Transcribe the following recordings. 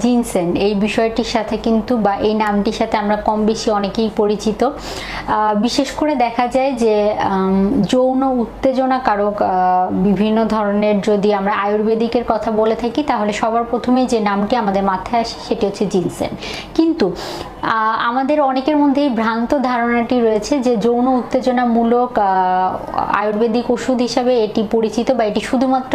Ginseng এই বিষয়টির সাথে কিন্তু বা এই নামটির সাথে আমরা কম বেশি অনেকেই পরিচিত। বিশেষ করে দেখা যায় যে যৌন উত্তেজনা কারক বিভিন্ন ধরনের যদি আমরা আয়ুর্বেদিকের কথা বলে থাকি তাহলে সবার প্রথমেই যে নামটি আমাদের মাথায় আসে সেটি হচ্ছে জিনসেন। কিন্তু আমাদের অনেকের মধ্যে ভ্রান্ত ধারণাটি রয়েছে যে যৌন উত্তেজনামূলক আয়ুর্বেদিক ওষুধ হিসাবে এটি পরিচিত বা এটি শুধুমাত্র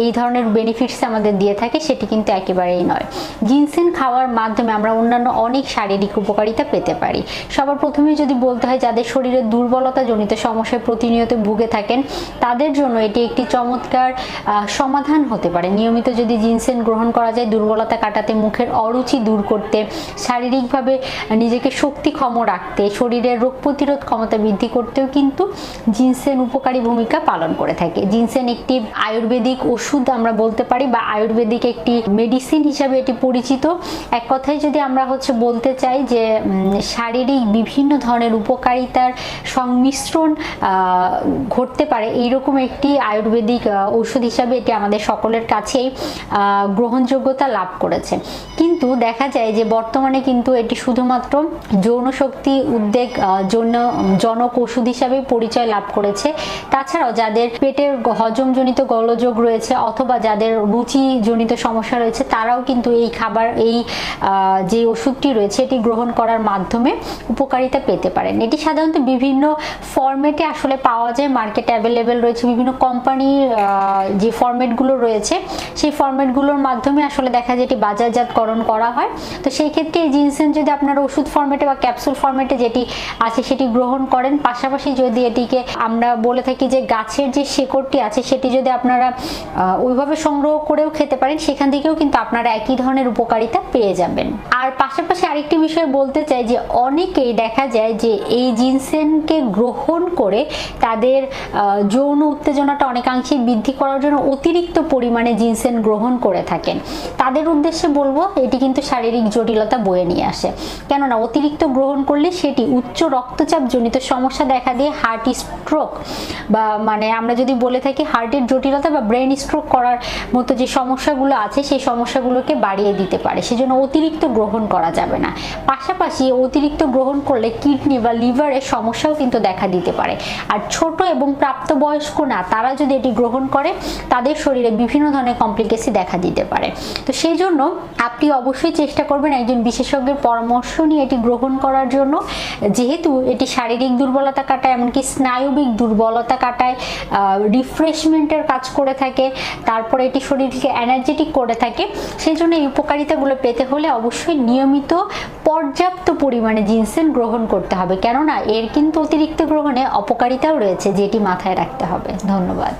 এই ধরনের বেনিফিটস আমাদের দিয়ে থাকে, সেটি কিন্তু একেবারেই নয়। জিনসেন খাওয়ার মাধ্যমে আমরা অন্যান্য অনেক শারীরিক উপকারিতা পেতে পারি। সবার প্রথমে যদি বলতে হয় যাদের শরীরে দুর্বলতা জনিত সমস্যায় প্রতিনিয়ত ভুগে থাকেন তাদের জন্য এটি একটি চমৎকার সমাধান হতে পারে। নিয়মিত যদি জিনসেন গ্রহণ করা যায় দুর্বলতা কাটাতে, মুখের অরুচি দূর করতে, শারীরিকভাবে নিজেকে শক্তিক্ষম রাখতে, শরীরের রোগ প্রতিরোধ ক্ষমতা বৃদ্ধি করতেও কিন্তু জিনসেন উপকারী ভূমিকা পালন করে থাকে। জিনসেন একটি আয়ুর্বেদিক ওষুধ আমরা বলতে পারি বা আয়ুর্বেদিক একটি মেডিসিন হিসাবে এটি পরিচিত। এক কথায় যদি আমরা বলতে চাই যে শারীরিক বিভিন্ন ধরনের উপকারিতার সংমিশ্রণ ঘটতে পারে এইরকম একটি আয়ুর্বেদিক ঔষধ হিসাবে এটি আমাদের সকলের কাছেই গ্রহণযোগ্যতা লাভ করেছে। কিন্তু দেখা যায় যে বর্তমানে কিন্তু এটি শুধুমাত্র যৌন শক্তি উদ্বেগ জনক ওষুধ হিসাবে পরিচয় লাভ করেছে। তাছাড়াও যাদের পেটের হজমজনিত গোলযোগ রয়েছে অথবা যাদের রুচিজনিত সমস্যা রয়েছে তারাও কিন্তু এই যে ওষুধটি রয়েছে এটি গ্রহণ করার মাধ্যমে উপকারিতা পেতে পারেন। এটি সাধারণত বিভিন্ন ফরম্যাটে আসলে পাওয়া যায়, মার্কেটে অ্যাভেলেবেল রয়েছে। বিভিন্ন কোম্পানির যে ফরম্যাটগুলো রয়েছে সেই ফরম্যাটগুলোর মাধ্যমে আসলে দেখা যায় এটি বাজারজাতকরণ করা হয়। তো সেই ক্ষেত্রে এই জিনসেন যদি আপনারা ওষুধ ফরম্যাটে বা ক্যাপসুল ফরম্যাটে যেটি আছে সেটি গ্রহণ করেন, পাশাপাশি যদি এটিকে আমরা বলে থাকি যে গাছের যে শেকড়টি আছে সেটি যদি আপনারা ওইভাবে সংগ্রহ করেও খেতে পারেন সেখান থেকেও কিন্তু আপনারা একই ধরনের উপকারিতা পেয়ে যাবেন। আর পাশাপাশি আরেকটি বিষয় বলতে চাই যে অনেকেই দেখা যায় যে এই জিনসেনকে গ্রহণ করে তাদের যৌন উত্তেজনাটা অনেকাংশে বৃদ্ধি করার জন্য অতিরিক্ত পরিমাণে জিনসেন গ্রহণ করে থাকেন। তাদের উদ্দেশ্যে বলবো এটি কিন্তু শারীরিক জটিলতা বয়ে নিয়ে আসে। কেননা অতিরিক্ত গ্রহণ করলে সেটি উচ্চ রক্তচাপ জনিত সমস্যা দেখা দিয়ে হার্ট স্ট্রোক বা আমরা যদি বলে থাকি হার্টের জটিলতা বা ব্রেন স্ট্রোক করার মতো যে সমস্যাগুলো আছে সেই সমস্যাগুলোকে বাড়িয়ে দিতে পারে। সেজন্য অতিরিক্ত গ্রহণ করা যাবে না। পাশাপাশি অতিরিক্ত গ্রহণ করলে কিডনি বা লিভারের সমস্যাও কিন্তু দেখা দিতে পারে। আর ছোট এবং প্রাপ্তবয়স্ক না তারা যদি এটি গ্রহণ করে তাদের শরীরে বিভিন্ন ধরনের কমপ্লিকেশন দেখা দিতে পারে। তো সেই জন্য আপনি অবশ্যই চেষ্টা করবেন একজন বিশেষজ্ঞের পরামর্শ নিয়ে এটি গ্রহণ করার জন্য। যেহেতু এটি শারীরিক দুর্বলতা কাটায়, এমনকি স্নায়বিক দুর্বলতা কাটায়, রিফ্রেশমেন্টের কাজ করে থাকে, তারপরে এটি শরীরকে এনার্জেটিক করে থাকে, সেই জন্য এই উপকারিতাগুলো পেতে হলে অবশ্যই নিয়মিত পর্যাপ্ত পরিমাণে জিনসেন গ্রহণ করতে হবে। কেননা এর কিন্তু অতিরিক্ত গ্রহণে অপকারিতাও রয়েছে যেটি মাথায় রাখতে হবে। ধন্যবাদ।